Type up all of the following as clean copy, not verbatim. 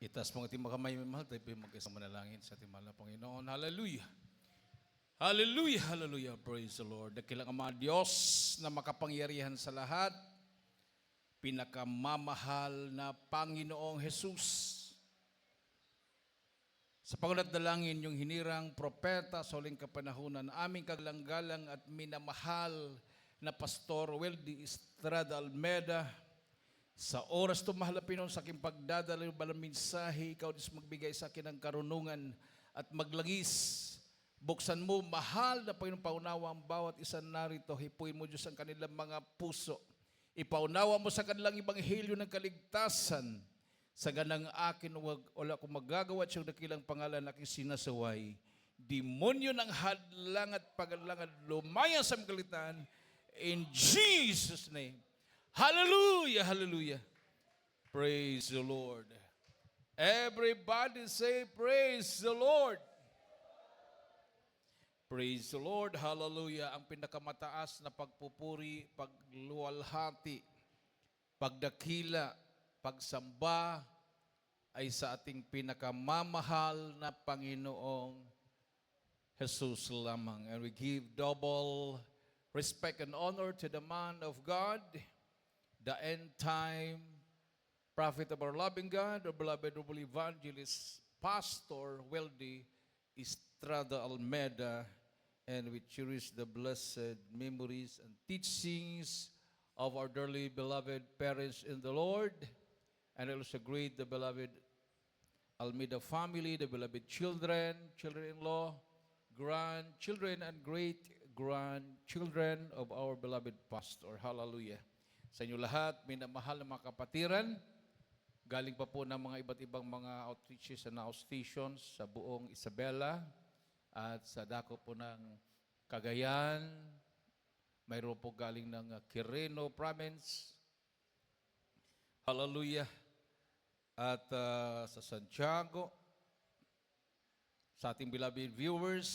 Itaas mong ating mga kamay, mahal, tayo po magkasama manalangin sa ating mahal na Panginoon. Hallelujah! Hallelujah! Hallelujah! Praise the Lord. Dakilang Ama Diyos na makapangyarihan sa lahat, pinakamamahal na Panginoong Jesus. Sa pangulat dalangin yung hinirang propeta sa huling kapanahunan, aming kagalanggalang at minamahal na Pastor Weldy Estrada Almeda, sa oras to mahal na Pinoon sa aking pagdadala ng balang mensahe, ikaw Diyos magbigay sa akin ng karunungan at maglangis. Buksan mo, mahal na Panginoon, paunawa ang bawat isa narito. Hipuin mo Diyos ang kanilang mga puso. Ipaunawa mo sa kanilang ibanghilyo ng kaligtasan. Sa ganang akin, wala akong magagawa at siyang dakilang pangalan aking sinasaway. Demonyo ng hadlang at pagalangan lumaya sa magalitan. In Jesus' name. Hallelujah, hallelujah. Praise the Lord. Everybody say, praise the Lord. Praise the Lord, hallelujah. Ang pinakamataas na pagpupuri, pagluwalhati, pagdakila, pagsamba ay sa ating pinakamamahal na Panginoong Jesus lamang. And we give double respect and honor to the man of God, the end time prophet of our loving God, our beloved noble evangelist, Pastor Weldy Estrada Almeda, and we cherish the blessed memories and teachings of our dearly beloved parents in the Lord, and also greet the beloved Almeda family, the beloved children, children-in-law, grandchildren, and great-grandchildren of our beloved pastor. Hallelujah. Sa inyo lahat, minamahal na mga kapatiran, galing pa po ng mga iba't ibang mga outreaches and stations sa buong Isabela at sa dako po ng Cagayan, mayroon po galing ng Quirino Province. Hallelujah. At sa Santiago, sa ating beloved viewers,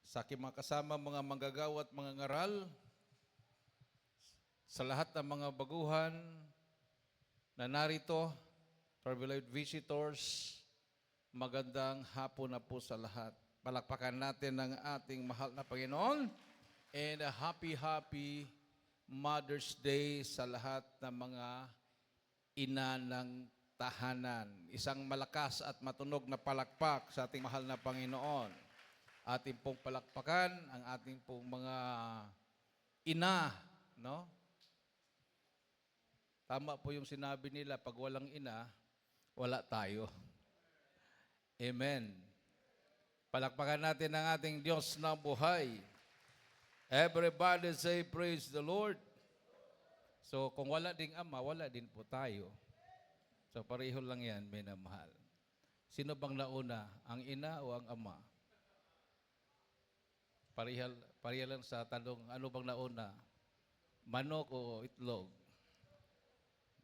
sa aking mga kasama, mga manggagawa at mga ngaral, sa lahat ng mga baguhan na narito, privileged visitors, magandang hapon na po sa lahat. Palakpakan natin ang ating mahal na Panginoon and a happy Mother's Day sa lahat ng mga ina ng tahanan. Isang malakas at matunog na palakpak sa ating mahal na Panginoon. Ating pong palakpakan ang ating pong mga ina, no? Tama po yung sinabi nila, pag walang ina, wala tayo. Amen. Palakpakan natin ang ating Diyos na buhay. Everybody say, praise the Lord. So, kung wala ding ama, wala din po tayo. So, pareho lang yan, minamahal. Sino bang nauna? Ang ina o ang ama? Pareha lang sa tanong, ano bang nauna? Manok o itlog?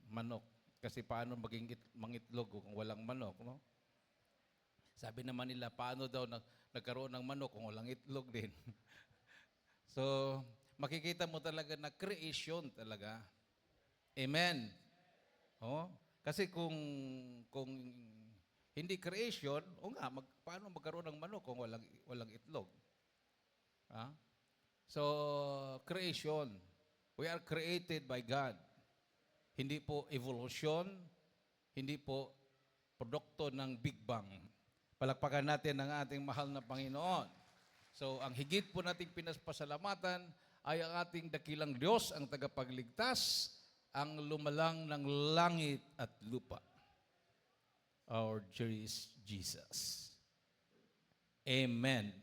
Manok. Kasi paano maging mangitlog kung walang manok, no? Sabi naman nila, paano daw nagkaroon ng manok kung walang itlog din? So, makikita mo talaga na creation talaga. Amen. Oh, kasi kung hindi creation, o nga, paano magkaroon ng manok kung walang itlog? Ha? So, creation. We are created by God. Hindi po evolution, hindi po produkto ng Big Bang. Palakpakan natin ang ating mahal na Panginoon. So, ang higit po nating pinaspasalamatan ay ang ating dakilang Diyos, ang tagapagligtas, ang lumalang ng langit at lupa. Our dearest Jesus. Amen.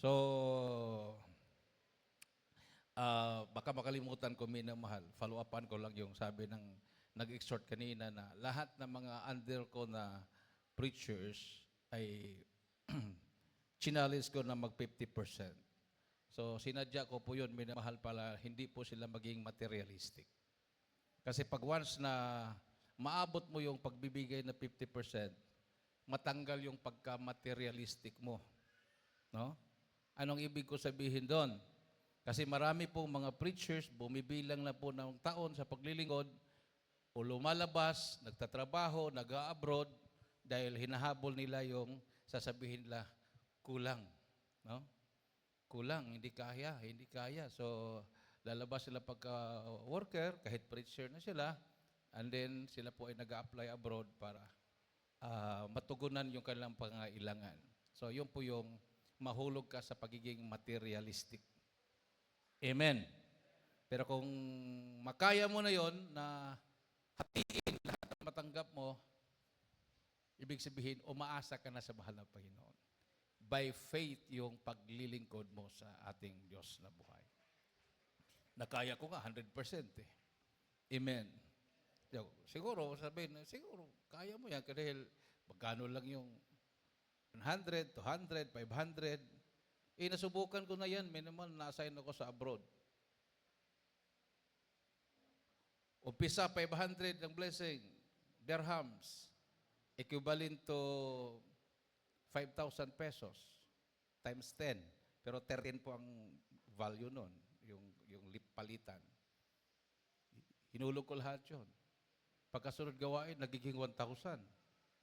So, baka makalimutan ko, minamahal. Follow-upan ko lang yung sabi ng nag-exhort kanina na lahat ng mga under ko na preachers ay chinalis ko na mag 50%. So, sinadya ko po yun, minamahal pala, hindi po sila maging materialistic. Kasi pag once na maabot mo yung pagbibigay na 50%, matanggal yung pagka-materialistic mo. No? Anong ibig ko sabihin doon? Kasi marami pong mga preachers, bumibilang na po ng taon sa paglilingkod, o lumalabas, nagtatrabaho, nag-abroad dahil hinahabol nila yung sasabihin nila, kulang. No? Kulang, hindi kaya, hindi kaya. So, lalabas sila pagka-worker, kahit preacher na sila, and then sila po ay nag-apply abroad para matugunan yung kanilang pangailangan. So, yun po yung mahulog ka sa pagiging materialistic. Amen. Pero kung makaya mo na yon na hatiin lahat ng matanggap mo, ibig sabihin, umaasa ka na sa mahal na Panginoon. By faith, yung paglilingkod mo sa ating Diyos na buhay. Nakaya ko nga, 100% eh. Amen. Siguro, sabihin, siguro, kaya mo yan. Dahil magkano lang yung 100, 200, 500. Nasubukan ko na yan. Minimal, na-assign ako sa abroad. Umpisa, 500 ang blessing. Dirhams. Equivalent to 5,000 pesos. Times 10. Pero 13 po ang value nun. Yung palitan. Hinulog ko lahat yun. Pagkasunod gawain, nagiging 1,000.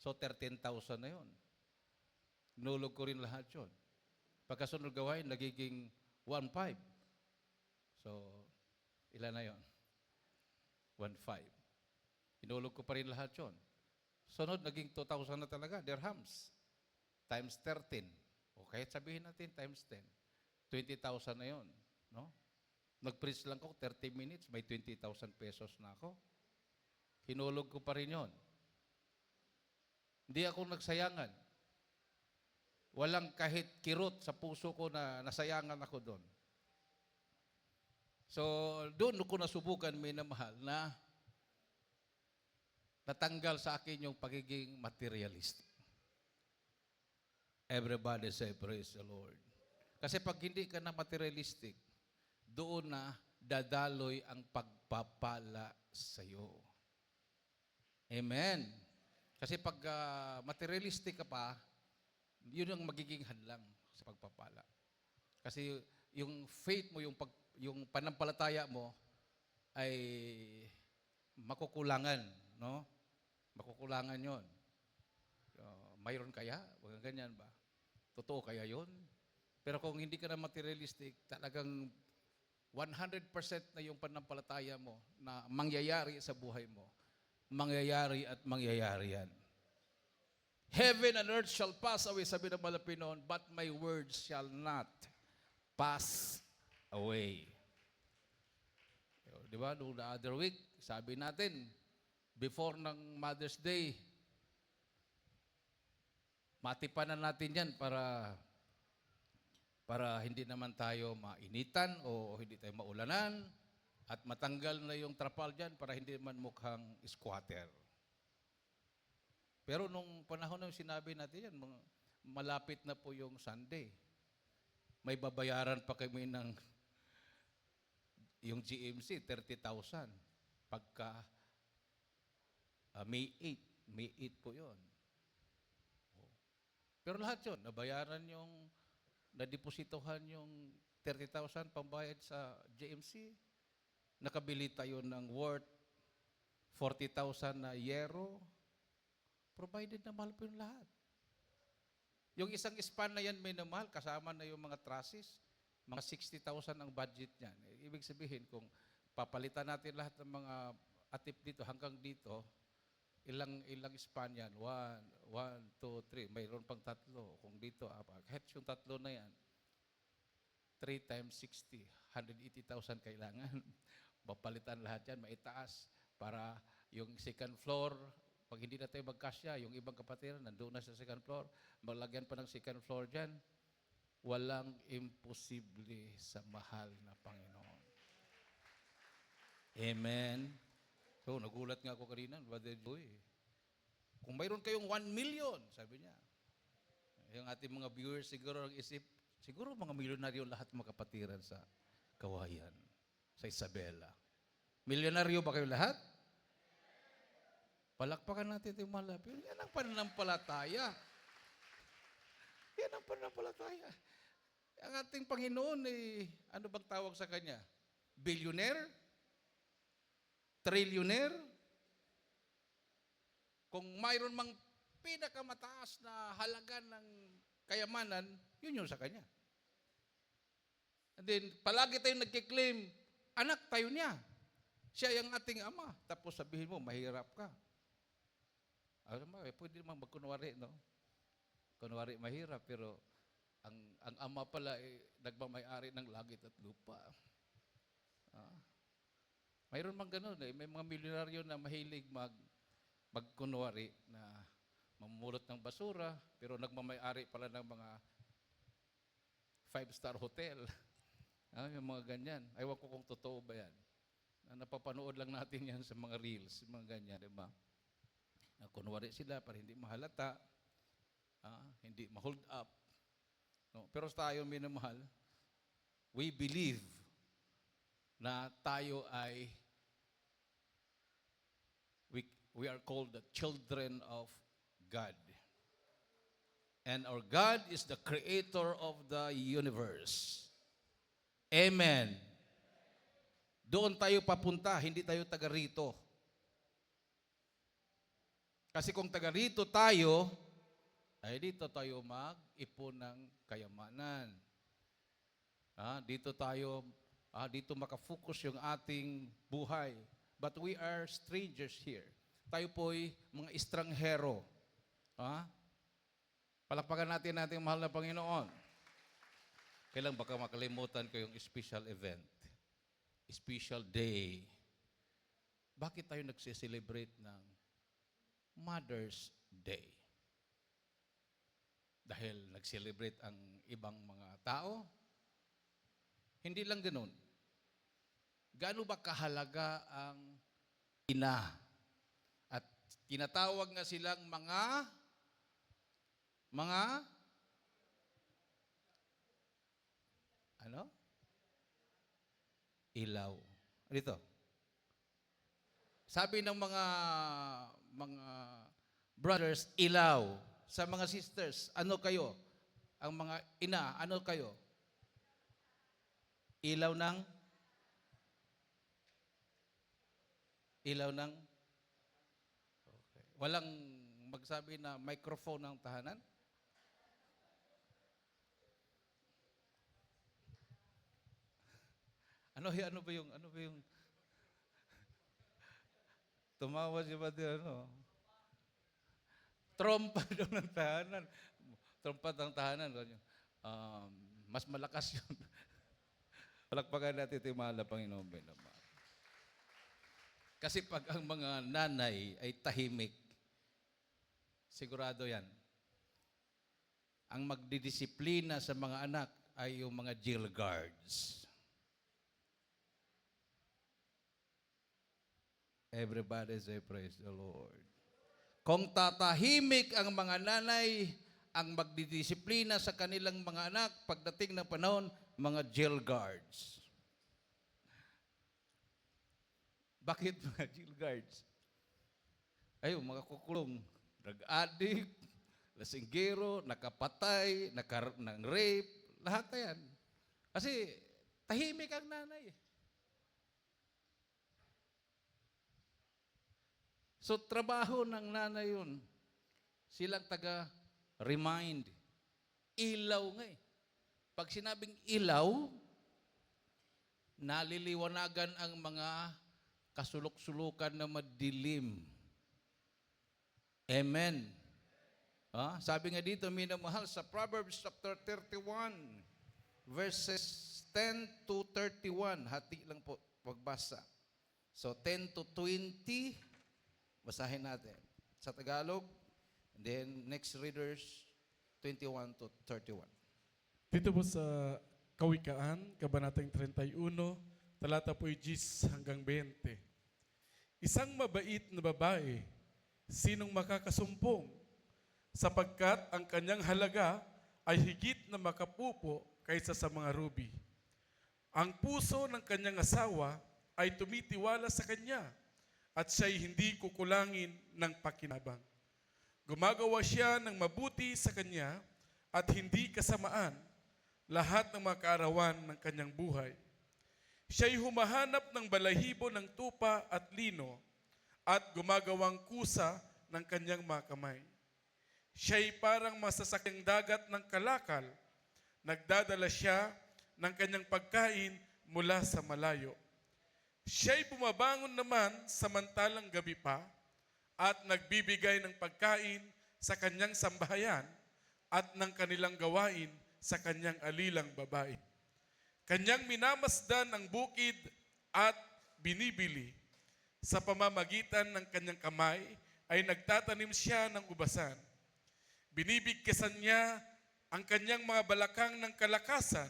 So, 13,000 na yun. Hinulog ko rin lahat yun. Pagkasunod gawain, nagiging 1,500. So, ilan na yun? 1,500. Hinulog ko pa rin lahat yun. Sunod, naging 2,000 na talaga, dirhams. Times 13. O kahit sabihin natin, times 10. 20,000 na yun. No? Nag-preach lang ko, 30 minutes, may 20,000 pesos na ako. Hinulog ko pa rin yun. Hindi ako nagsayangan. Walang kahit kirot sa puso ko na nasayangan ako doon. So, doon ko nasubukan, minamahal, na natanggal sa akin yung pagiging materialistic. Everybody say, praise the Lord. Kasi pag hindi ka na materialistic, doon na dadaloy ang pagpapala sa iyo. Amen. Kasi pag materialistic ka pa, yun ang magiging hadlang sa pagpapala. Kasi yung faith mo, yung panampalataya mo ay makukulangan, no? Makukulangan 'yon. Mayroon kaya? Huwag ganyan ba? Totoo kaya 'yon? Pero kung hindi ka na materialistic, talagang 100% na yung panampalataya mo na mangyayari sa buhay mo. Mangyayari at mangyayari yan. Heaven and earth shall pass away, sabi ng Malapit noon, but my words shall not pass away. Di ba? Noong the other week, sabi natin, before ng Mother's Day, matipanan natin yan para hindi naman tayo mainitan o hindi tayo maulanan at matanggal na yung trapal dyan para hindi naman mukhang squatter. Pero nung panahon na sinabi natin yan, malapit na po yung Sunday. May babayaran pa kami ng yung GMC, 30,000. Pagka May 8. May 8 po yun. Pero lahat yun, nabayaran yung, nadepositohan yung 30,000 pambayad sa GMC. Nakabili tayo ng worth 40,000 na yero. Provided na mahal po yung lahat. Yung isang span na yan, may namahal, kasama na yung mga trusses, mga 60,000 ang budget niyan. Ibig sabihin, kung papalitan natin lahat ng mga atip dito hanggang dito, ilang span yan? 1, 2, 3. Mayroon pang 3. Kung dito, kahit yung 3 na yan, 3 times 60, 180,000 kailangan. Papalitan lahat yan, maitaas para yung second floor, pag hindi na tayo magkasya, yung ibang kapatiran, nandoon na sa second floor, maglagyan pa ng second floor dyan, walang imposible sa mahal na Panginoon. Amen. So, nagulat nga ako kanina, Brother Joey. Kung mayroon kayong 1 million, sabi niya, yung ating mga viewers siguro ang isip, siguro mga milyonaryo lahat mga kapatiran sa Kawayan, sa Isabela. Milyonaryo ba kayo lahat? Palakpakan natin ito yung malapit. Yan ang pananampalataya. Yan ang pananampalataya. Ang ating Panginoon, ano bang tawag sa Kanya? Billionaire? Trillionaire? Kung mayroon mang pinakamataas na halaga ng kayamanan, yun yung sa kanya. And then, palagi tayong nagkiklaim, anak tayo niya. Siya yung ating ama. Tapos sabihin mo, mahirap ka. Alam mo, pwede naman magkunwari, no? Kunwari mahirap, pero ang ama pala nagmamay-ari ng langit at lupa. Mayroon mang ganun eh. May mga milyonaryo na mahilig magkunwari na mamulot ng basura, pero nagmamay-ari pala ng mga 5-star hotel. Yung mga ganyan. Aywan ko kung totoo ba yan. Napapanood lang natin yan sa mga reels, mga ganyan, di ba? Kunwari sila para hindi mahalata, hindi ma-hold up. No? Pero tayo, minamahal, we believe na tayo ay we are called the children of God. And our God is the creator of the universe. Amen. Doon tayo papunta, hindi tayo taga rito. Kasi kung taga rito tayo, ay dito tayo mag-ipon ng kayamanan. Dito makafocus yung ating buhay. But we are strangers here. Tayo po'y mga estranghero. Palakpakan natin ating mahal na Panginoon. Kailan baka makalimutan ko yung special event, special day. Bakit tayo nagsiselebrate ng Mother's Day? Dahil nag-celebrate ang ibang mga tao? Hindi lang ganoon. Gaano ba kahalaga ang ina? At tinatawag nga silang mga ilaw. Dito. Sabi ng mga brothers, ilaw. Sa mga sisters, ano kayo? Ang mga ina, ano kayo? Ilaw ng okay. Walang magsabi na microphone ng tahanan? Ano ba yung tumawa si Pati, trompa daw ng tahanan. Trompa ng tahanan. Mas malakas yun. Palakpakan natin ito yung mahal na Panginoon. Kasi pag ang mga nanay ay tahimik, sigurado yan. Ang magdidisiplina sa mga anak ay yung mga jail guards. Everybody say, praise the Lord. Kung tatahimik ang mga nanay, ang magdidisiplina sa kanilang mga anak, pagdating ng panahon, mga jail guards. Bakit mga jail guards? Ayun, mga kukulong, drug addict, lasinggero, nakapatay, ng rape, lahat na yan. Kasi tahimik ang nanay. So, trabaho ng nanay yun. Silang taga-remind. Ilaw nga eh. Pag sinabing ilaw, naliliwanagan ang mga kasulok-sulukan na madilim. Amen. Sabi nga dito, minamahal, sa Proverbs chapter 31, verses 10 to 31. Hati lang po, pagbasa. So, 10 to 20, basahin natin. Sa Tagalog, and then next readers, 21 to 31. Dito po sa Kawikaan, Kabanatang 31, talata po 10 hanggang 20. Isang mabait na babae, sinong makakasumpong? Sapagkat ang kanyang halaga ay higit na makapupo kaysa sa mga ruby. Ang puso ng kanyang asawa ay tumitiwala sa kanya, at siya'y hindi kukulangin ng pakinabang. Gumagawa siya ng mabuti sa kanya at hindi kasamaan lahat ng mga kaarawan ng kanyang buhay. Siya'y humahanap ng balahibo ng tupa at lino at gumagawang kusa ng kanyang mga kamay. Siya'y parang masasakyang dagat ng kalakal. Nagdadala siya ng kanyang pagkain mula sa malayo. Siya'y bumabangon naman samantalang gabi pa at nagbibigay ng pagkain sa kanyang sambahayan at ng kanilang gawain sa kanyang alilang babae. Kanyang minamasdan ang bukid at binibili. Sa pamamagitan ng kanyang kamay ay nagtatanim siya ng ubasan. Binibigkasan niya ang kanyang mga balakang ng kalakasan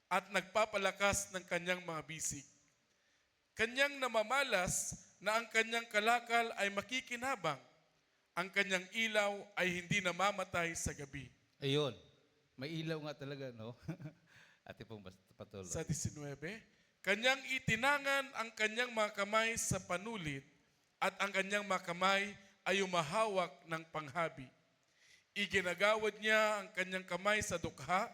at nagpapalakas ng kanyang mga bisig. Kanyang namamalas na ang kanyang kalakal ay makikinabang. Ang kanyang ilaw ay hindi namamatay sa gabi. Ayun. May ilaw nga talaga, no? Ate pong patuloy. Sa 19, kanyang itinangan ang kanyang mga kamay sa panulit at ang kanyang mga kamay ay umahawak ng panghabi. Iginagawad niya ang kanyang kamay sa dukha,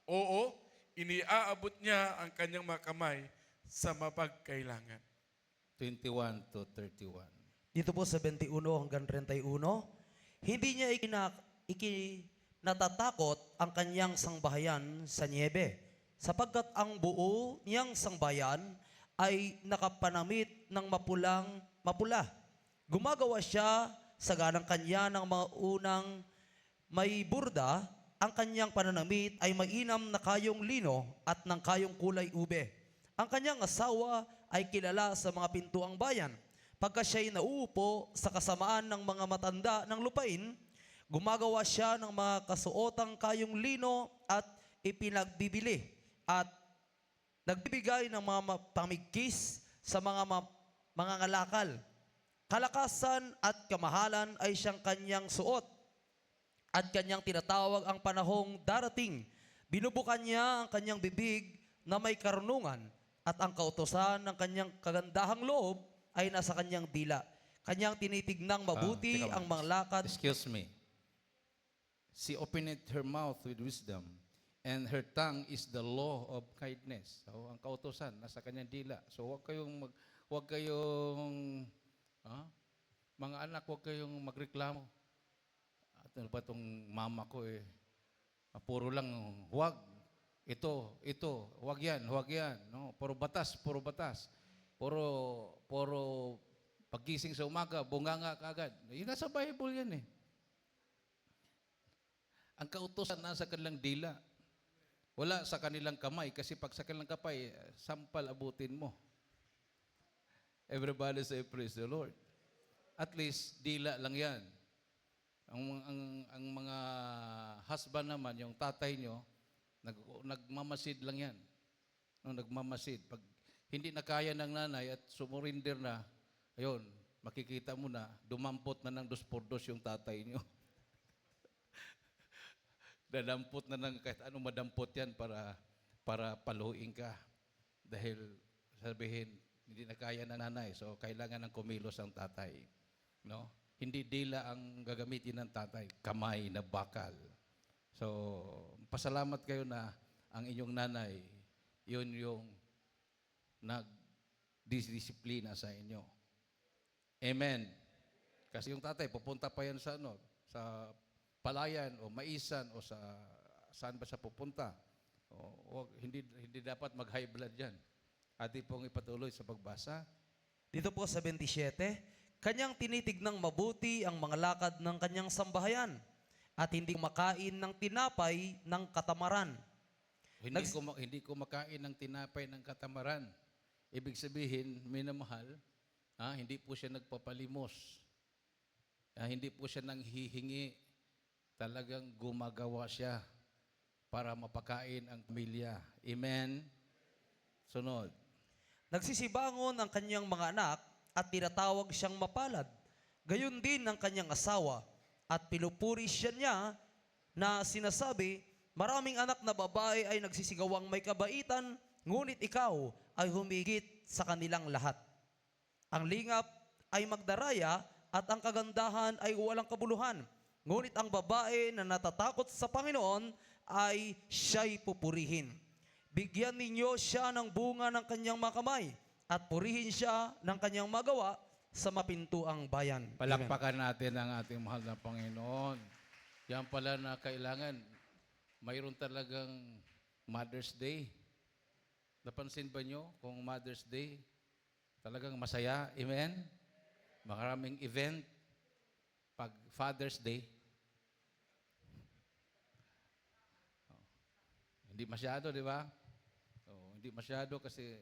oo, iniaabot niya ang kanyang mga kamay sa mapagkailangan. 21 to 31. Dito po sa 21 hanggang 31, hindi niya natatakot ang kanyang sangbahayan sa niebe, sapagkat ang buo niyang sangbayan ay nakapanamit ng mapula. Gumagawa siya sa ganang kanya ng mga unang may burda, ang kanyang pananamit ay mainam na kayong lino at ng kayong kulay ube. Ang kanyang asawa ay kilala sa mga pintuang bayan. Pagka siya'y nauupo sa kasamaan ng mga matanda ng lupain, gumagawa siya ng mga kasuotang kayong lino at ipinagbibili at nagbibigay ng mga pamigkis sa mga ngalakal. Kalakasan at kamahalan ay siyang kanyang suot at kanyang tinatawag ang panahong darating. Binubukan niya ang kanyang bibig na may karunungan at ang kautosan ng kanyang kagandahang loob ay nasa kanyang dila. Kanyang tinitignang mabuti Teka ang muna. mga lakad. Excuse me. She opened her mouth with wisdom, and her tongue is the law of kindness. So, ang kautosan nasa kanyang dila. So, wag kayong mga anak, wag kayong magreklamo. At ano ba itong mama ko puro lang, wag. Ito, wag yan. No? Puro batas. Puro paggising sa umaga, bunganga kaagad. Yun nasa Bible yan eh. Ang kautosan nasa kanilang dila. Wala sa kanilang kamay kasi pag sa kanilang kamay, sampal abutin mo. Everybody say praise the Lord. At least dila lang yan. Ang mga husband naman, yung tatay nyo, nagmamasid lang yan. No, nagmamasid. Pag hindi na kaya ng nanay at sumurinder na, ayun, makikita mo na, dumampot na ng 2x2 yung tatay nyo. Dadampot na ng kahit ano madampot yan para paluin ka. Dahil sabihin, hindi na kaya ng nanay, so kailangan ng kumilos ang tatay. No? Hindi dila ang gagamitin ng tatay, kamay na bakal. So, pasalamat kayo na ang inyong nanay, yun yung nagdisiplina sa inyo. Amen. Kasi yung tatay, pupunta pa yan sa palayan o maisan o saan ba siya pupunta. Hindi dapat mag-high blood yan. Ati pong ipatuloy sa pagbasa. Dito po sa 27, kanyang tinitignang mabuti ang mga lakad ng kanyang sambahayan at hindi makain ng tinapay ng katamaran. Hindi ko makain ng tinapay ng katamaran. Ibig sabihin, minamahal, hindi po siya nagpapalimos. Hindi po siya nanghihingi. Talagang gumagawa siya para mapakain ang pamilya. Amen? Sunod. Nagsisibangon ang kanyang mga anak at tinatawag siyang mapalad. Gayon din ang kanyang asawa at pinupuri siya niya na sinasabi, maraming anak na babae ay nagsisigawang may kabaitan, ngunit ikaw ay humigit sa kanilang lahat. Ang lingap ay magdaraya at ang kagandahan ay walang kabuluhan. Ngunit ang babae na natatakot sa Panginoon ay siya'y pupurihin. Bigyan ninyo siya ng bunga ng kanyang mga kamay at purihin siya ng kanyang magawa sa mapintuang bayan. Amen. Palakpakan natin ang ating mahal na Panginoon. Yan pala na kailangan, mayroon talagang Mother's Day. Napansin ba nyo kung Mother's Day, talagang masaya? Amen? Maraming event. Pag Father's Day, hindi masyado, di ba? Hindi masyado kasi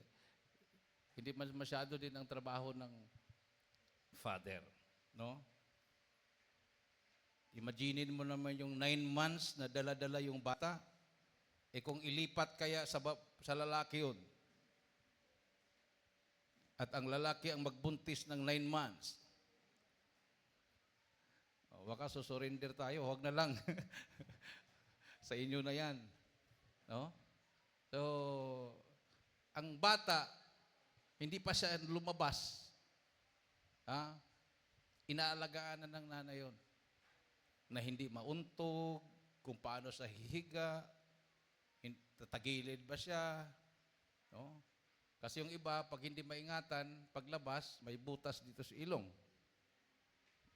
hindi masyado din ang trabaho ng father, no? Imaginin mo naman yung 9 months na dala-dala yung bata. Kung ilipat kaya sa lalaki yun, at ang lalaki ang magbuntis ng 9 months, baka susurrender tayo, huwag na lang. Sa inyo na yan. No? So, ang bata, hindi pa siya lumabas. Inaalagaan na ng nanay yun. Na hindi mauntog, kung paano sa hihiga, tatagilid ba siya. No? Kasi yung iba, pag hindi maingatan, paglabas, may butas dito sa ilong.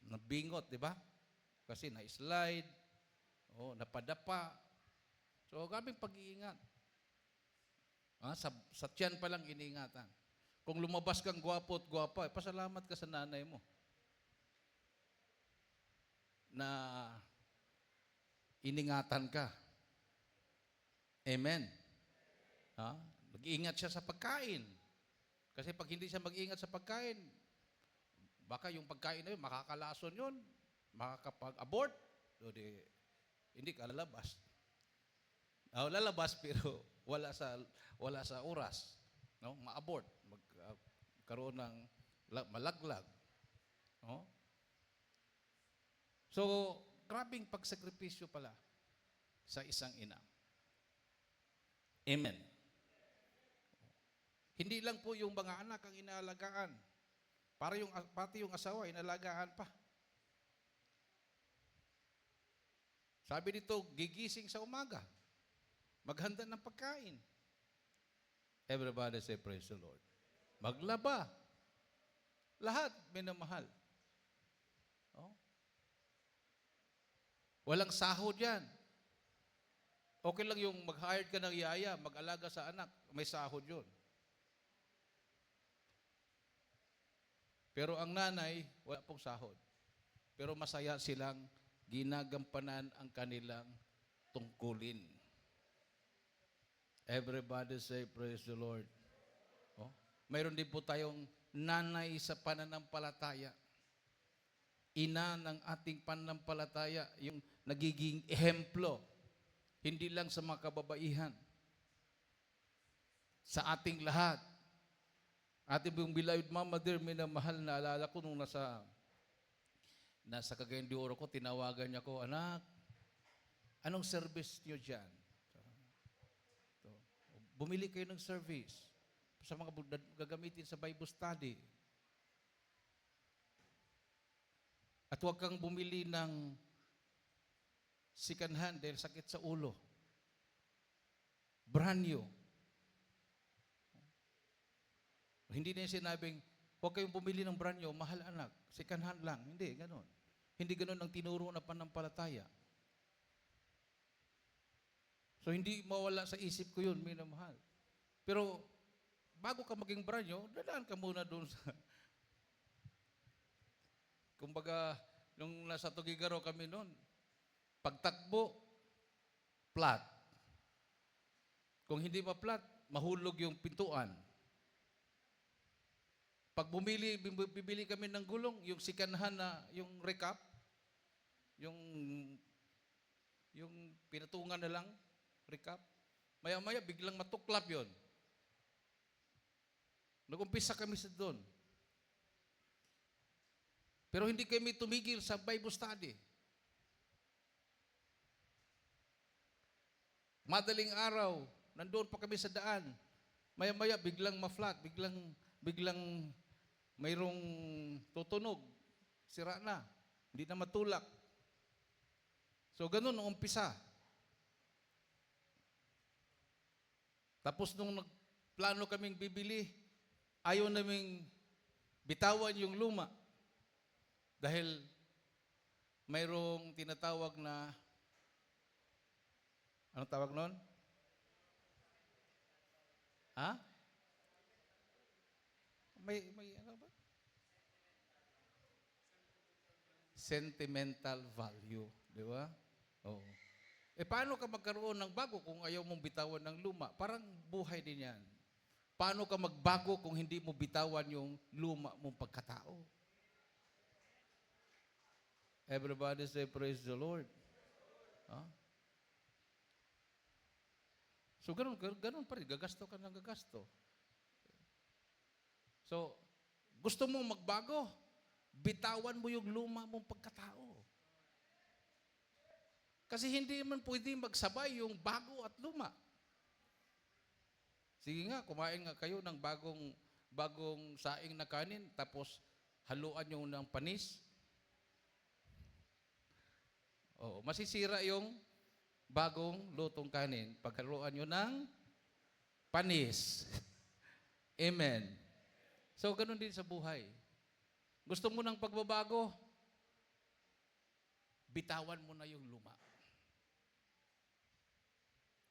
Nabingot, di ba? Kasi na-slide, napadapa. So, kaming pag-iingat. Sa tiyan pa lang iniingatan. Kung lumabas kang gwapo at gwapa, pasalamat ka sa nanay mo na iningatan ka. Amen. Mag-iingat siya sa pagkain. Kasi pag hindi siya mag-iingat sa pagkain, baka yung pagkain na yun, makakalason yun, makakapag-abort, hindi ka lalabas. Lalabas pero wala sa oras, no? Ma-abort, magkaroon ng malaglag. No? So, grabing pagsakripisyo pala sa isang ina. Amen. Hindi lang po yung mga anak ang inaalagaan. Pati yung asawa, inalagaan pa. Sabi dito, gigising sa umaga. Maghanda ng pagkain. Everybody say, praise the Lord. Maglaba. Lahat minamahal. Oh? Walang sahod yan. Okay lang yung mag-hired ka ng yaya, mag-alaga sa anak, may sahod yun. Pero ang nanay, wala pong sahod. Pero masaya silang ginagampanan ang kanilang tungkulin. Everybody say, praise the Lord. Oh? Mayroon din po tayong nanay sa pananampalataya. Ina ng ating pananampalataya, yung nagiging ehemplo, hindi lang sa mga kababaihan, sa ating lahat. Ating buong beloved Mama dear, minamahal, na alala ko nung nasa Cagayan de Oro ko, tinawagan niya ko, anak, anong service niyo dyan? Bumili kayo ng service sa mga gagamitin sa Bible study. At huwag kang bumili ng second hand dahil sakit sa ulo. Brand new. Hindi na yung sinabing, huwag kayong bumili ng brand new, mahal anak, second hand lang. Hindi, ganon. Hindi ganon ang tinuro na panampalataya. So, hindi mawala sa isip ko yun, minamahal. Pero, bago ka maging brand new, dadaan ka muna doon sa... Kumbaga, nung nasa Tugigaraw kami noon, pagtakbo, flat. Kung hindi pa flat, mahulog yung pintuan. Pag bibili kami ng gulong, yung sikanhan na, yung recap, yung pinatungan na lang, recap, maya-maya biglang matuklap yon. Nag-umpisa kami sa doon. Pero hindi kami tumigil sa Bible study. Madaling araw, nandoon pa kami sa daan. Maya-maya biglang ma-flat, biglang mayroong tutunog, sira na, hindi na matulak. So ganun ang umpisa. Tapos nung nagplano kaming bibili, ayaw naming Bitawan yung luma. Dahil mayroong tinatawag na, anong tawag nun? Ha? May ano ba? Sentimental value. Di ba? Oo. Paano ka magkaroon ng bago kung ayaw mong bitawan ng luma? Parang buhay din yan. Paano ka magbago kung hindi mo bitawan yung luma mong pagkatao? Everybody say, praise the Lord. Huh? So, ganun pa rin. Gagasto ka ng gagasto. So, gusto mong magbago? Bitawan mo yung luma mong pagkatao. Kasi hindi man pwede magsabay yung bago at luma. Sige nga, kumain nga kayo ng bagong saing na kanin, tapos haluan nyo ng panis. Oo, masisira yung bagong lutong kanin pag haluan nyo ng panis. Amen. So, ganun din sa buhay. Gusto mo ng pagbabago? Bitawan mo na yung luma.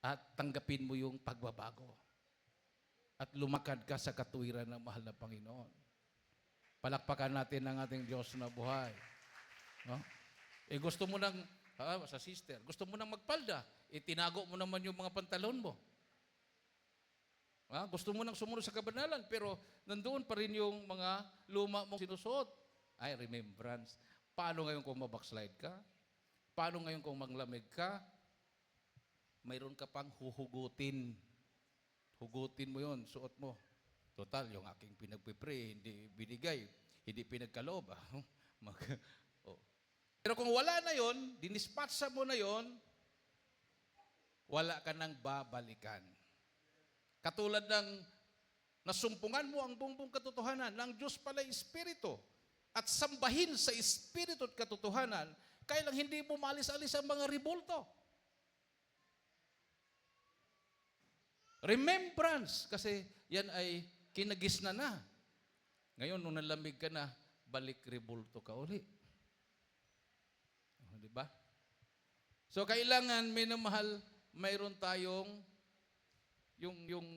At tanggapin mo yung pagbabago. At lumakad ka sa katuwiran ng mahal na Panginoon. Palakpakan natin ang ating Diyos na buhay. No? Gusto mo ng, sa sister, gusto mo ng magpalda, tinago mo naman yung mga pantalon mo. Gusto mo nang sumunod sa kabanalan, pero nandoon pa rin yung mga luma mong sinusuot. Ay, remembrance. Paano ngayon kung mabackslide ka? Paano ngayon kung manglamig ka? Mayroon ka pang huhugutin. Hugutin mo yon, suot mo. Total, yung aking pinagpipray, hindi binigay, hindi pinagkaloob. Pero kung wala na yon, dinispatsa mo na yon, wala ka nang babalikan. Katulad ng nasumpungan mo ang buong katotohanan ng Diyos pala Espiritu at sambahin sa Espiritu at katotohanan, kaya lang hindi mo malis-alis ang mga ribulto. Remembrance, kasi yan ay kinagis na. Ngayon, nung nalamig ka na, balik ribulto ka uli. Di ba? So, kailangan, minamahal, mayroon tayong yung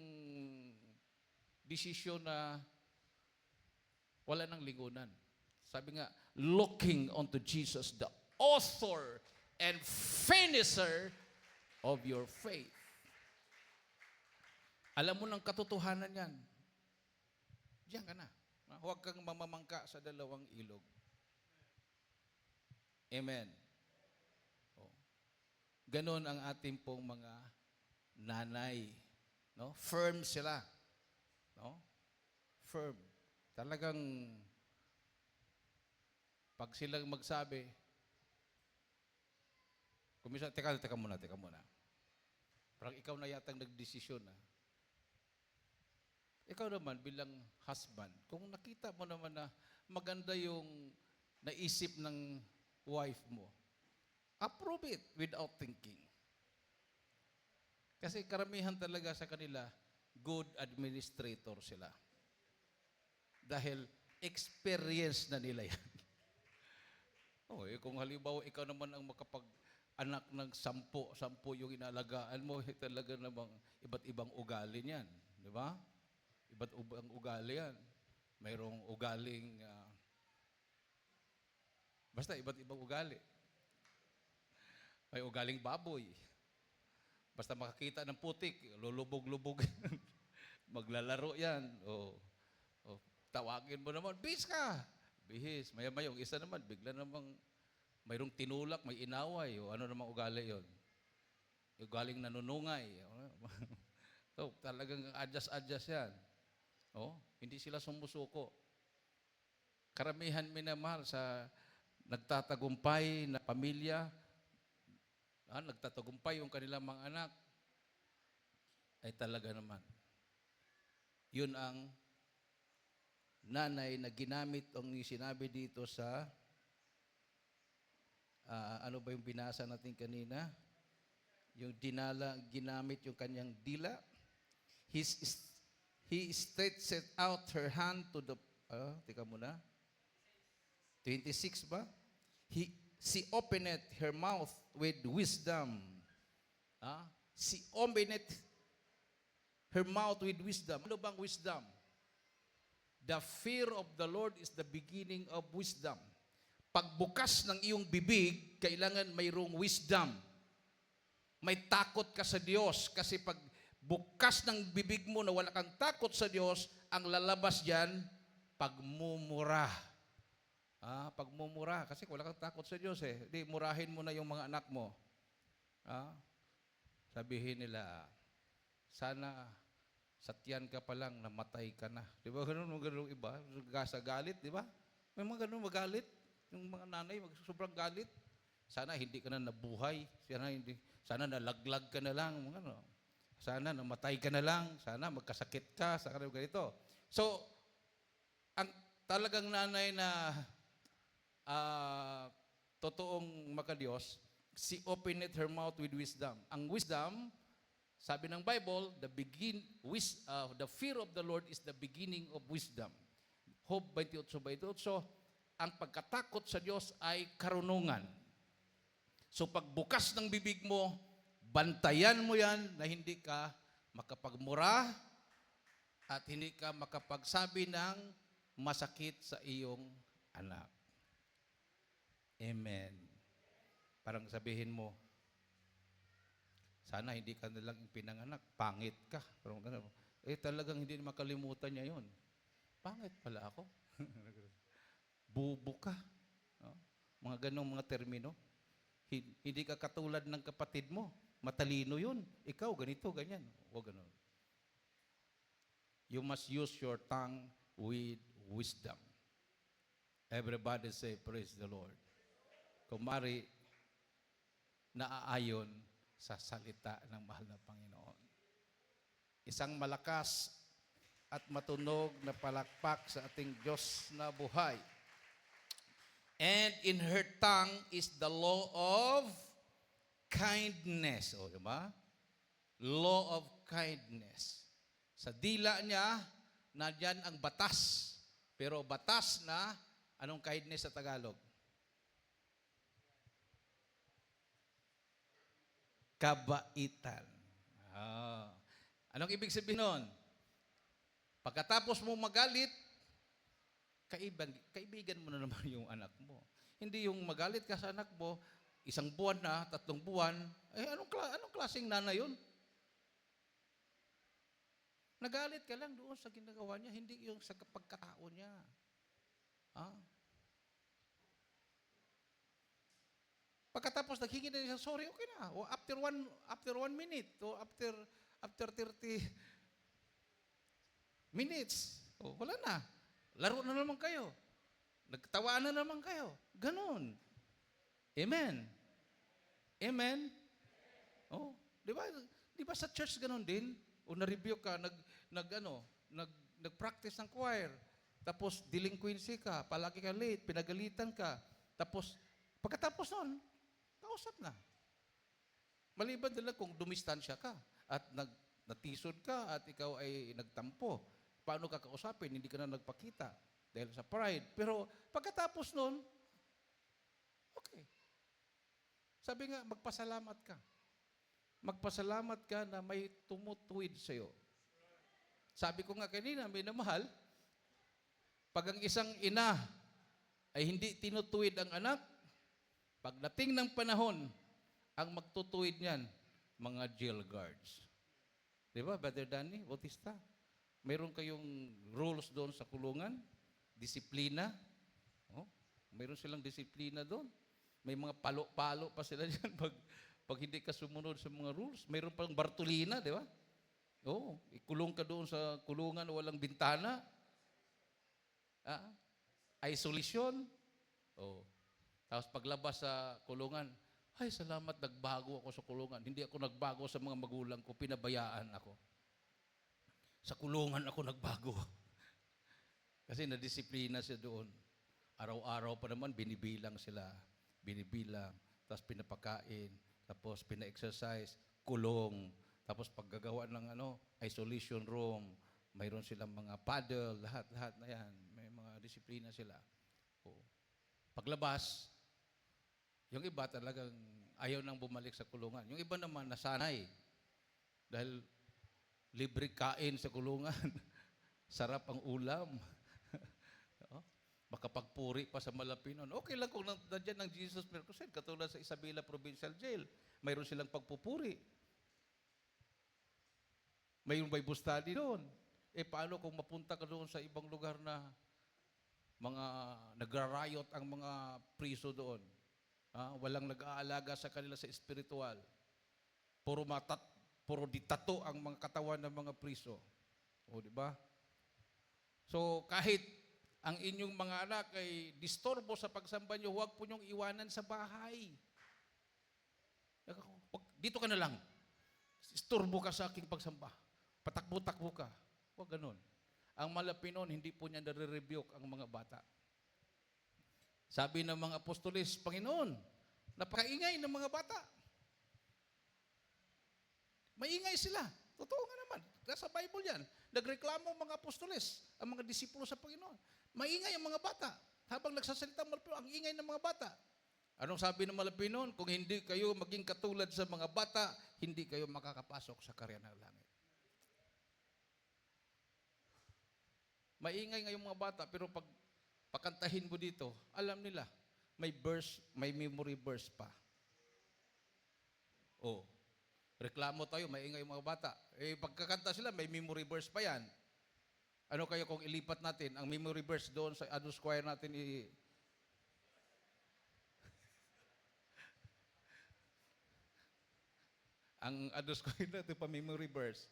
desisyon na wala nang lingunan. Sabi nga, looking unto Jesus, the author and finisher of your faith. Alam mo ng katotohanan yan. Diyan ka na. Huwag kang mamamangka sa dalawang ilog. Amen. Ganon ang ating pong mga nanay. No? Firm sila. No? Firm. Talagang pag silang magsabi, kumisa, teka muna. Parang ikaw na yatang nagdesisyon na. Ikaw naman bilang husband, kung nakita mo naman na maganda yung naisip ng wife mo, approve it without thinking. Kasi karamihan talaga sa kanila, good administrator sila. Dahil experience na nila yan. Kung halimbawa ikaw naman ang makapag-anak ng 10 yung inalagaan mo, talaga namang iba't ibang ugali niyan. Di ba? Iba't ibang ugali yan. Mayroong ugaling, basta iba't ibang ugali. May ugaling baboy. Basta makakita ng putik, lulubog-lubog. Maglalaro yan. Tawagin mo naman, bihis ka. Bihis. Maya-maya, yung isa naman, bigla namang mayroong tinulak, may inaway. Ano namang ugali yon? Ugaling nanunungay. So, talagang adjust yan. Hindi sila sumusuko. Karamihan minamahal sa nagtatagumpay na pamilya, nagtatagumpay yung kanilang mga anak, ay talaga naman. Yun ang nanay na ginamit ang sinabi dito sa, ano ba yung binasa natin kanina? Yung ginamit yung kanyang dila. He stretched out her hand to the Tika muna. 26 ba? She opened her mouth with wisdom. She opened her mouth with wisdom. Ano bang wisdom? The fear of the Lord is the beginning of wisdom. Pagbukas ng iyong bibig, kailangan mayroong wisdom. May takot ka sa Diyos. Kasi pag bukas ng bibig mo na wala kang takot sa Diyos, ang lalabas diyan, pagmumura. Pagmumura. Kasi wala kang takot sa Diyos eh. Di, murahin mo na yung mga anak mo. Sabihin nila, sana sa tiyan ka pa lang, namatay ka na. Di ba ganun iba? Sa galit, di ba? May mga ganun magalit. Yung mga nanay, sobrang galit. Sana hindi ka na nabuhay. Sana nalaglag ka na lang. Sana namatay ka na lang. Sana magkasakit ka. Sana ganito. So, ang talagang nanay na totoong makadiyos, she opened her mouth with wisdom. Ang wisdom, sabi ng Bible, the fear of the Lord is the beginning of wisdom. Job 28:28. So, ang pagkatakot sa Diyos ay karunungan. So, pagbukas ng bibig mo, bantayan mo yan na hindi ka makapagmura at hindi ka makapagsabi ng masakit sa iyong anak. Amen. Parang sabihin mo, sana hindi ka nalang pinanganak, pangit ka. Parang gano'n. Talagang hindi makalimutan niya yon. Pangit pala ako. Bubo ka. Mga ganong mga termino. Hindi ka katulad ng kapatid mo. Matalino yun. Ikaw, ganito, ganyan. O ganon. You must use your tongue with wisdom. Everybody say, praise the Lord. Kumari, naaayon sa salita ng mahal na Panginoon. Isang malakas at matunog na palakpak sa ating Diyos na buhay. And in her tongue is the law of kindness. O, diba? Law of kindness. Sa dila niya, nandyan ang batas. Pero batas na, anong kindness sa Tagalog? Kabaitan. Anong ibig sabihin nun? Pagkatapos mo magalit, kaibigan mo na naman yung anak mo. Hindi yung magalit ka sa anak mo, 1 buwan na, 3 buwan, anong klaseng nanay yun? Nagalit ka lang doon sa ginagawa niya, hindi yung sa pagkatao niya. Pagkatapos naghingi na siya, sorry, okay na. O after 1 minute, o after 30 minutes, wala na. Laro na naman kayo. Nagtawaan na naman kayo. Ganon. Amen. Amen. Di ba sa church ganon din? O na-review ka, nag-practice ng choir. Tapos delinquency ka, palagi ka late, pinagalitan ka. Tapos pagkatapos nun, kausap na. Maliban nila kung dumistansya ka at natisod ka at ikaw ay nagtampo. Paano ka kausapin? Hindi ka na nagpakita dahil sa pride. Pero pagkatapos nun, okay. Sabi nga, magpasalamat ka. Magpasalamat ka na may tumutuwid sa'yo. Sabi ko nga kanina, minamahal, pag ang isang ina ay hindi tinutuwid ang anak, pagdating ng panahon, ang magtutuwid niyan, mga jail guards. Di ba, Brother Danny, Bautista? Mayroon kayong rules doon sa kulungan, disiplina. Mayroon silang disiplina doon. May mga palo-palo pa sila dyan pag hindi ka sumunod sa mga rules. Mayroon pang Bartolina, di ba? Ikulong ka doon sa kulungan, walang bintana. Isolation. Tapos paglabas sa kulungan, ay salamat, nagbago ako sa kulungan. Hindi ako nagbago sa mga magulang ko, pinabayaan ako. Sa kulungan ako nagbago. Kasi nadisiplina siya doon. Araw-araw pa naman, binibilang sila. Binibilang. Tapos pinapakain. Tapos pina-exercise. Kulong. Tapos paggagawa ng isolation room. Mayroon silang mga paddle. Lahat na yan. May mga dinidisiplina sila. O, paglabas, yung iba talagang ayaw nang bumalik sa kulungan. Yung iba naman nasanay. Dahil libre kain sa kulungan. Sarap ang ulam. Oh, makapagpuri pa sa Malapinon. Okay lang kung nandiyan ng Jesus Mercosed, katulad sa Isabela Provincial Jail. Mayroon silang pagpupuri. Mayroon Bible study doon. Paano kung mapunta ka doon sa ibang lugar na mga nagra-riot ang mga priso doon? Walang nag-aalaga sa kanila sa espiritual. Puro ditato ang mga katawan ng mga priso. O, di ba? So, kahit ang inyong mga anak ay disturbo sa pagsamba nyo, huwag po nyong iwanan sa bahay. Dito ka na lang. Isturbo ka sa aking pagsamba. Patakbo-takbo ka. Huwag ganun. Ang Malapinon, hindi po niya nare-rebuke ang mga bata. Sabi ng mga apostolis, Panginoon, napakaingay ng mga bata. Maingay sila. Totoo nga naman. Nasa Bible yan. Nagreklamo ang mga apostolis, ang mga disipulo sa Panginoon. Maingay ang mga bata. Habang nagsasalita ang Malapinon, ang ingay ng mga bata. Anong sabi ng Malapinon? Kung hindi kayo maging katulad sa mga bata, hindi kayo makakapasok sa karya ng langit. Maingay ngayong mga bata, pero pag pakantahin mo dito, alam nila, may verse, may memory verse pa. Oh, reklamo tayo, maingay yung mga bata. Pagkakanta sila, may memory verse pa yan. Ano kayo kung ilipat natin ang memory verse doon sa Adult Choir natin ang Adult Choir natin pa memory verse.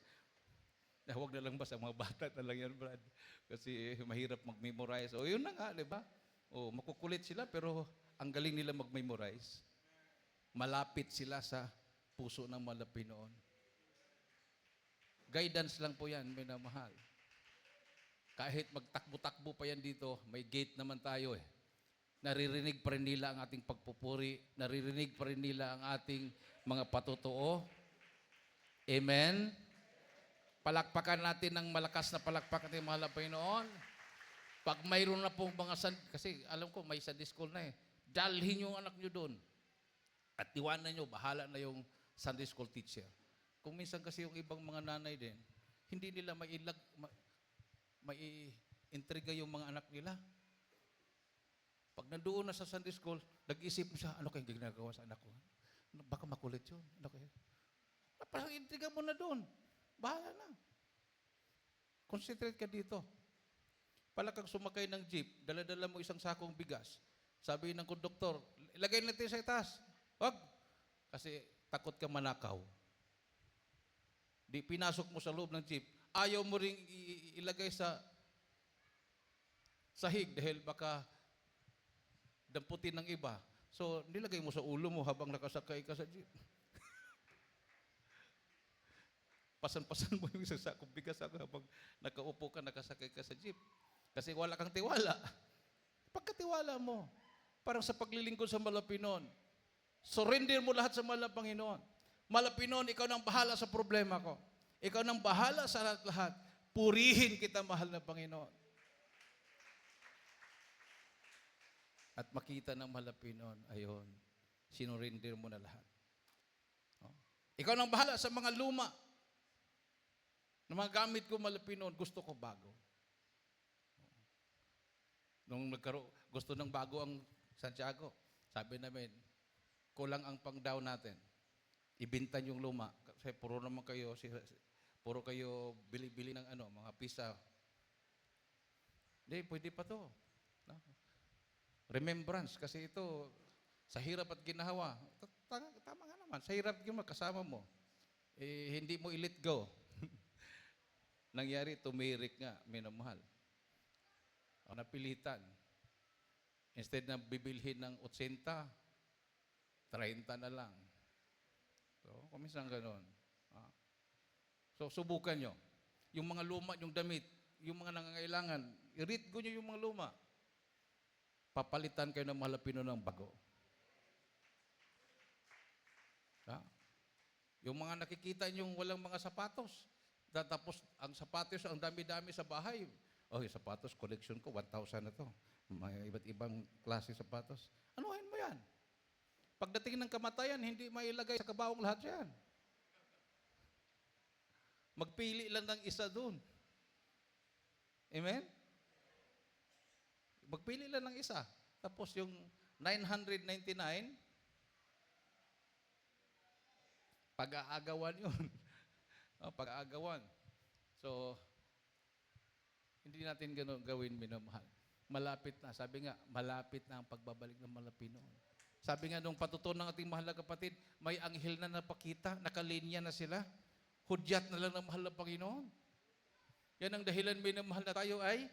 Huwag na lang ba sa mga bata na lang yan, Brad? Kasi mahirap mag-memorize. O yun na nga, di ba? O makukulit sila pero ang galing nila mag-memorize. Malapit sila sa puso ng Malapinoon. Guidance lang po yan, minamahal. Kahit magtakbo-takbo pa yan dito, may gate naman tayo eh. Naririnig pa rin nila ang ating pagpupuri. Naririnig pa rin nila ang ating mga patotoo. Amen? Palakpakan natin ng malakas na palakpakan natin, mahal na Panginoon. Pag mayroon na pong mga kasi alam ko may Sunday school na eh. Dalhin yung anak nyo doon. At iwanan nyo, bahala na yung Sunday school teacher. Kung minsan kasi yung ibang mga nanay din, hindi nila mai-intriga yung mga anak nila. Pag nandoon na sa Sunday school, nag-isip mo siya, ano kayong ginagawa sa anak ko? Baka makulit yun. Ano kayo? Parang intriga mo na doon. Bahala na. Concentrate ka dito. Pala kang sumakay ng jeep, dala-dala mo isang sakong bigas. Sabi ng konduktor, ilagay natin sa itaas. Wag. Kasi takot ka manakaw. Di pinasok mo sa loob ng jeep. Ayaw mo ring ilagay sa sahig dahil baka damputin ng iba. So, nilagay mo sa ulo mo habang nakasakay ka sa jeep. Pasan-pasan mo yung isang sakong bigas habang nakaupo ka, nakasakay ka sa jeep. Kasi wala kang tiwala. Pagkatiwala mo, parang sa paglilingkod sa Malapinon, surrender mo lahat sa Panginoon. Malapinon, ikaw nang bahala sa problema ko. Ikaw nang bahala sa lahat-lahat. Purihin kita, mahal na Panginoon. At makita ng Malapinon, ayon, sinurrender mo na lahat. Ikaw nang bahala sa mga luma. Na mga gamit ko Malapinon, gusto ko bago. Nung gusto ng bago ang Santiago, sabi namin, kulang ang pang-down natin. Ibintan yung luma. Kasi puro naman kayo, puro kayo bili-bili ng mga pisa. Hindi, pwede pa to. No? Remembrance, kasi ito, sa hirap at ginawa. Tama nga naman, sa hirap at ginawa, kasama mo. Hindi mo i-let go. Nangyari, tumirik nga, minamahal. Napilitan. Instead na bibilhin ng 80, 30 na lang. So, kuminsan ganun. So, subukan nyo. Yung mga luma, yung damit, yung mga nangangailangan, i-read go nyo yung mga luma. Papalitan kayo ng Malapino ng bago. Yung mga nakikita nyo walang mga sapatos, tapos ang sapatos, ang dami-dami sa bahay. Oh, yung sapatos, collection ko, 1,000 na to. May iba't ibang klase sapatos. Anuhin mo yan? Pagdating ng kamatayan, hindi mailagay sa kabaong lahat yan. Magpili lang ng isa doon. Amen? Magpili lang ng isa. Tapos yung 999, pag-aagawan yun. Pag-aagawan. So, hindi natin ganun gawin, minamahal. Malapit na. Sabi nga, malapit na ang pagbabalik ng Malapinoon. Sabi nga nung patutunan ng ating mahal na kapatid, may anghel na napakita, nakalinya na sila. Hudyat na lang ng mahal na Panginoon. Yan ang dahilan, minamahal, na tayo ay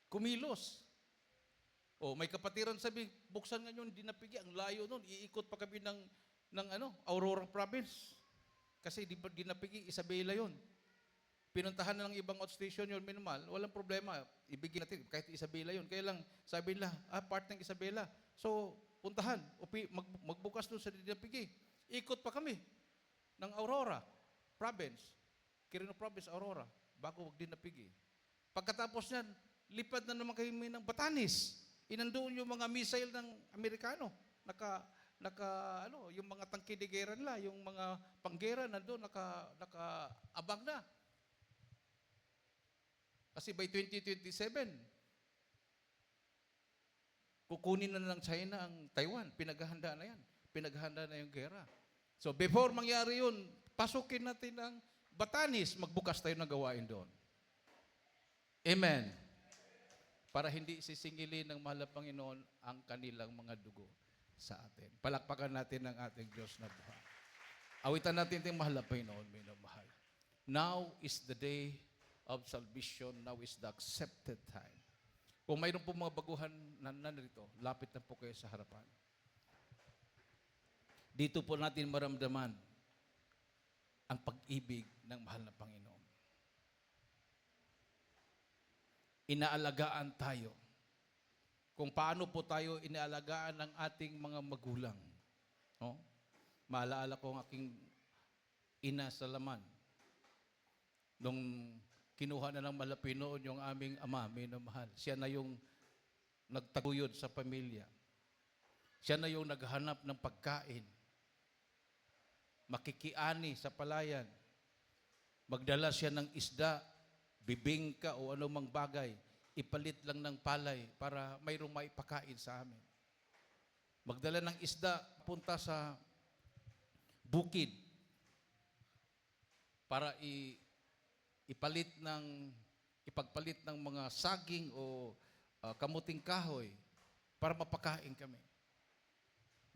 kumilos. O, may kapatiran sabi, buksan nga yun, dinapigi, ang layo nun, iikot pa kami ng Aurora Province. Kasi di pa dinapigi, Isabela yun. Pinuntahan na ng ibang outstation yun, minimal, walang problema. Ibigin natin, kahit Isabela yun. Kaya lang, sabi nila, part ng Isabela. So, puntahan, magbukas doon sa dinapigi. Ikot pa kami ng Aurora Province. Quirino Province, Aurora, bago dinapigi. Pagkatapos niyan, lipad na naman kami ng Batanes. Inandoon yung mga missile ng Amerikano. Yung mga tangke de guerra nila, yung mga panggera nandoon, nakaabang na. Kasi by 2027, kukunin na ng China ang Taiwan. Pinaghahanda na yan. Pinaghahanda na yung gera. So before mangyari yun, pasukin natin ang Batanes, magbukas tayo ng gawain doon. Amen. Para hindi sisingilin ng mahal na Panginoon ang kanilang mga dugo sa atin. Palakpakan natin ang ating Diyos na buhay. Awitan natin ang mahal na Panginoon, minamahal. Now is the day of salvation. Now is the accepted time. Kung mayroon po mga baguhan na narito, lapit na po kayo sa harapan. Dito po natin maramdaman ang pag-ibig ng mahal na Panginoon. Inaalagaan tayo. Kung paano po tayo inaalagaan ng ating mga magulang. No? Maalaala ko ang aking ina sa laman. Nung kinuha na ng Malapinoon yung aming ama, minamahal. Siya na yung nagtaguyod sa pamilya. Siya na yung naghanap ng pagkain. Makikiani sa palayan. Magdala siya ng isda, bibingka o anumang bagay. Ipalit lang ng palay para mayroong maipakain sa amin. Magdala ng isda, punta sa bukid para ipagpalit ng mga saging o kamuting kahoy para mapakain kami.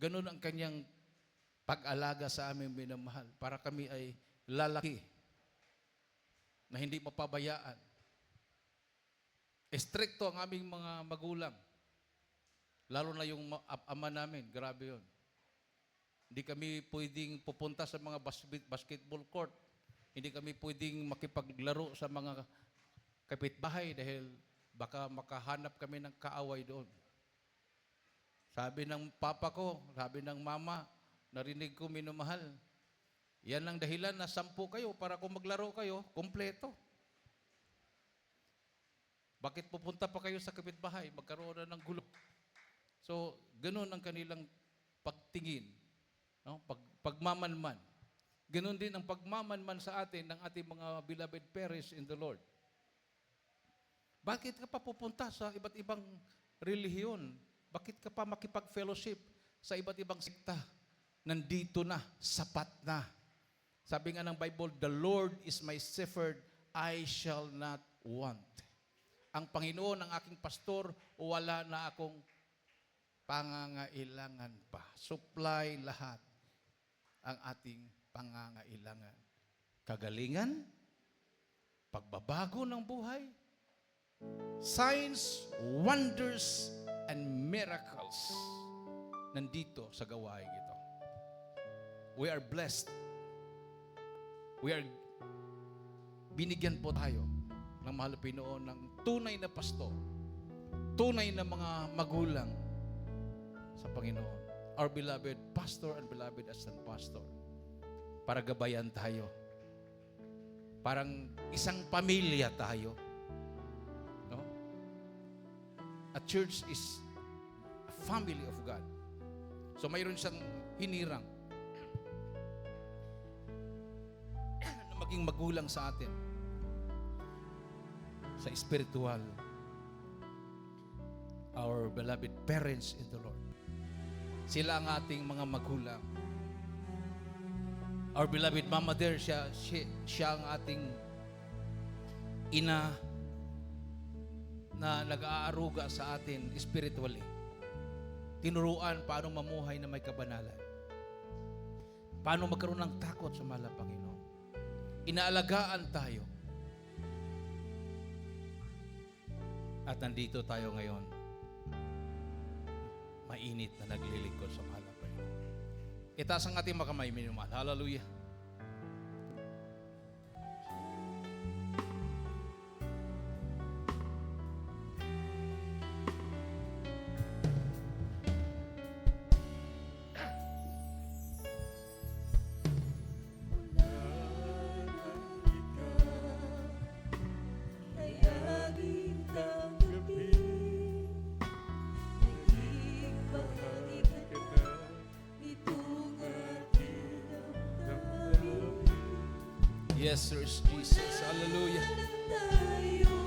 Ganun ang kanyang pag-alaga sa aming minamahal para kami ay lalaki na hindi mapabayaan. Estrikto ang aming mga magulang. Lalo na yung ama namin, grabe yun. Hindi kami pwedeng pupunta sa mga basketball court. Hindi kami pwedeng makipaglaro sa mga kapitbahay dahil baka makahanap kami ng kaaway doon. Sabi ng papa ko, sabi ng mama, narinig ko, minamahal, yan ang dahilan na 10 kayo para kung maglaro kayo, kumpleto. Bakit pupunta pa kayo sa kapitbahay? Magkaroon na ng gulo. So, ganun ang kanilang pagtingin. No? Pagmamanman. Ganun din ang pagmamanman sa atin ng ating mga beloved parents in the Lord. Bakit ka pa pupunta sa iba't ibang relihiyon? Bakit ka pa makipag-fellowship sa iba't ibang sekta? Nandito na, sapat na. Sabi nga ng Bible, the Lord is my shepherd, I shall not want. Ang Panginoon, ang aking pastor, wala na akong pangangailangan pa. Supply lahat ang ating pangangailangan. Kagalingan, pagbabago ng buhay, signs, wonders, and miracles nandito sa gawain ito. We are blessed. Binigyan po tayo ng mahal na Panginoon ng tunay na pastor, tunay na mga magulang sa Panginoon. Our beloved pastor and beloved assistant pastor. Para gabayan tayo. Parang isang pamilya tayo. No? A church is a family of God. So mayroon siyang hinirang na maging magulang sa atin sa spiritual. Our beloved parents in the Lord. Sila ang ating mga magulang. Our beloved mama there, siya ang ating ina na nag-aaruga sa atin spiritually. Tinuruan paano mamuhay na may kabanalan. Paano magkaroon ng takot sa mahal na Panginoon. Inaalagaan tayo. At nandito tayo ngayon. Mainit na naglilingkod sa mahal na Panginoon. Itaas ang ating makamay, minumahal. Hallelujah. Yes, sir, Jesus. Hallelujah. Tayo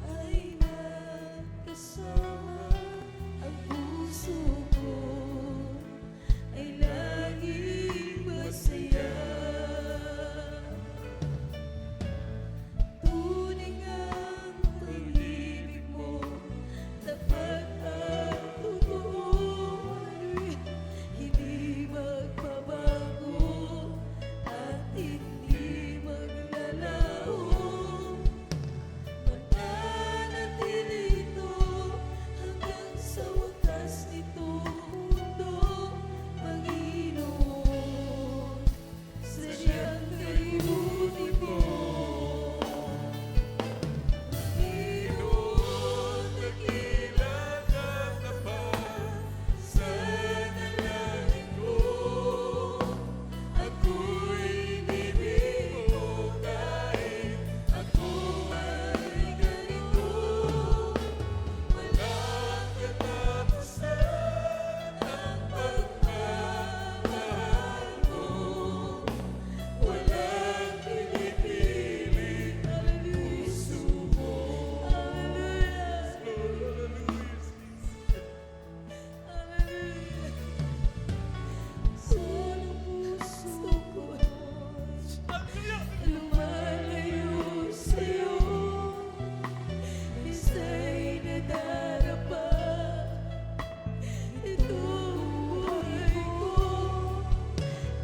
ay nagkasama, ang puso ko ay laging masaya. Tunay ang pag-ibig mo, tapat at totoo, hindi magbabago at hindi maglalaho. Mananatili ito hanggang sa wakas nitong mundo, Panginoon. Sadyang kaibutin mo, Panginoon, dakila ka tapat sa dalangin ko. Ako'y bibig mo kahit ako ay ganito. Walang katapusan ang pagmamahal mo. Walang pinipilit ang puso mo. Lumalayo sa'yo, isa'y nadarapa. Ito buhay ko,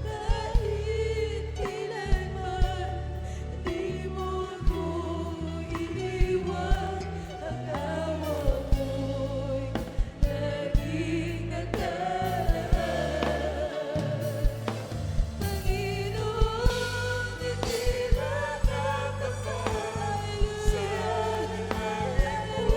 kahit kailanman di mo ako iniwan. Ang awa mo'y laging nagdaraan. Panginoon, itila ka tapat sa dalangin ko.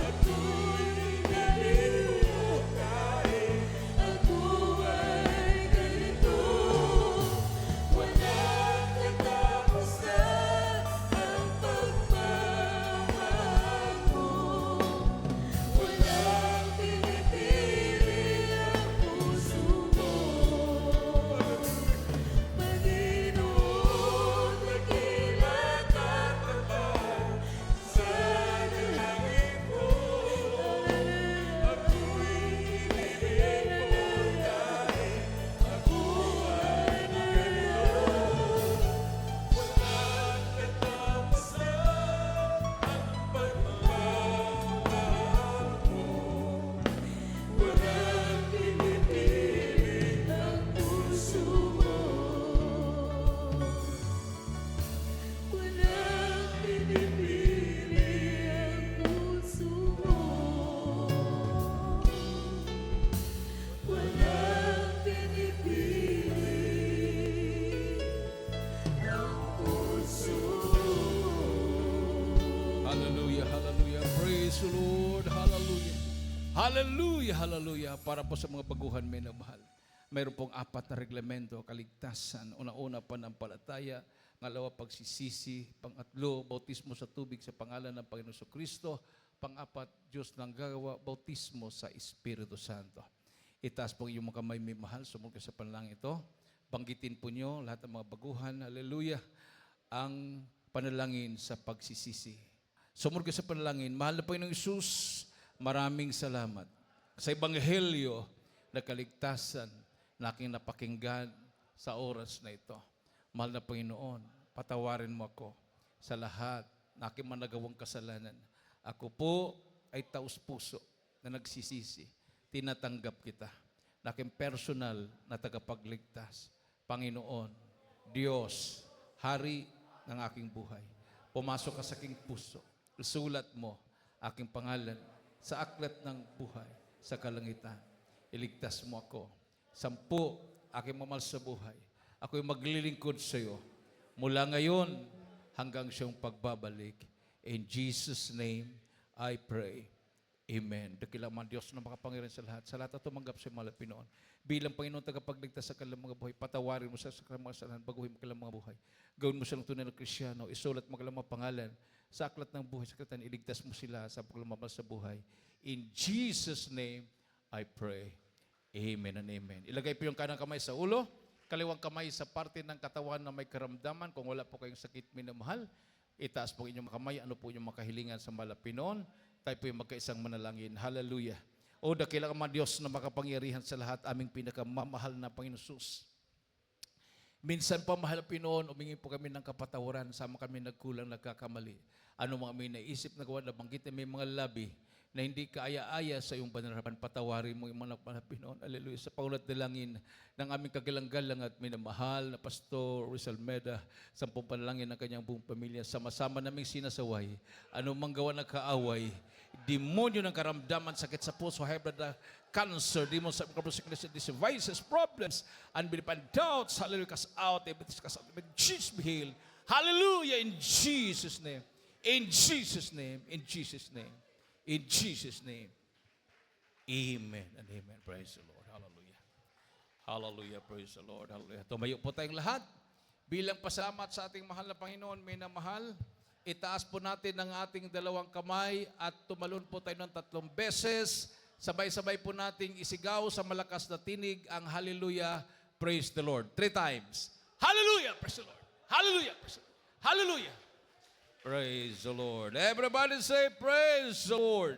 Ako'y naliliw kahit ako ay ganito. Walang katapusan ang pagmamahal mo. Walang pinipili ang puso mo. Panginoon, dakila ka tapat sa dalangin ko. Ako'y ibibig mo kahit ako ay ganito. Walang katapusan ang pagmamahal mo. Walang pinipilit ang puso mo. Walang pinipili ang puso mo. Walang pinipili ang puso mo. Hallelujah, hallelujah. Praise the Lord. Hallelujah. Hallelujah, hallelujah. Para po sa mga baguhan, minamahal. Mayroon pong 4 na reglamento, kaligtasan. Una-una, panampalataya. Ngalawa, pagsisisi. Pangatlo, bautismo sa tubig sa pangalan ng Panginoon Kristo. Pang-apat, Diyos nang gagawa, bautismo sa Espiritu Santo. Itaas po yung mga kamay, may mahal, sumunod sa panalangin ito. Banggitin po nyo lahat ng mga baguhan, hallelujah, ang panalangin sa pagsisisi. Sumunod sa panalangin, mahal na Panginoong Isus, maraming salamat sa Ebanghelyo na kaligtasan na aking napakinggan sa oras na ito. Mahal na Panginoon, patawarin mo ako sa lahat na aking managawang kasalanan. Ako po ay taus-puso na nagsisisi. Tinatanggap kita na aking personal na tagapagligtas. Panginoon, Diyos, Hari ng aking buhay. Pumasok ka sa aking puso. Isulat mo aking pangalan sa aklat ng buhay sa kalangitan. Iligtas mo ako. 10, aking mamahal sa buhay. Ako'y maglilingkod sa iyo mula ngayon hanggang siyang pagbabalik. In Jesus' name, I pray. Amen. Dakila man Diyos na makapangyarihan sa lahat. Sa lahat na tumanggap sa mga Pinoon. Bilang Panginoon tagapagligtas sa kanilang mga buhay, patawarin mo sa kanilang mga kasalanan, baguhin mo kanilang mga buhay. Gawin mo silang tunay na Kristiyano, isulat mo kanilang mga pangalan sa aklat ng buhay, sa kanilang iligtas mo sila sa paglamamahal sa buhay. In Jesus' name, I pray. Amen and amen. Ilagay po yung kanang kamay sa ulo, kaliwang kamay sa parte ng katawan na may karamdaman. Kung wala po kayong sakit, minamahal, itaas po inyong kamay. Ano po inyong makahilingan sa Pinoon? Tayo po yung magkaisang manalangin. Hallelujah. O dakila ka man Diyos na makapangyarihan sa lahat, aming pinakamamahal na Panginoon Sus. Minsan pa, mahal Pinoon, umingi po kami ng kapatawaran, sama kami nagkulang, nagkakamali. Ano mga may naisip na gawa na banggit na may mga labi na hindi kaaya-aya sa iyong panarapan, patawarin mo yung mga Pinoon. Hallelujah. Sa paulat dalangin ng aming kagalang-galang at minamahal na Pastor Rizal Meda, 10 panalangin ng kanyang buong pamilya, sama-sama naming sinasaway, anumang gawa ng kaaway, demonyo ng karamdaman, sakit sa puso, high blood, cancer, demons, sickness, devices, problems, unbelief and doubts, hallelujah, cast out, diabetes, cast out, Jesus be healed. Hallelujah, in Jesus' name. In Jesus' name. In Jesus' name. In Jesus' name. Amen and amen. Praise the Lord. Hallelujah. Hallelujah. Praise the Lord. Hallelujah. Tumayo po tayong lahat. Bilang pasalamat sa ating mahal na Panginoon, minamahal, itaas po natin ang ating 2 kamay at tumalon po tayo ng 3 beses. Sabay-sabay po nating isigaw sa malakas na tinig ang hallelujah, praise the Lord. 3 times. Hallelujah, praise the Lord. Hallelujah, praise the Lord. Hallelujah. Praise the Lord. Everybody say, praise the Lord.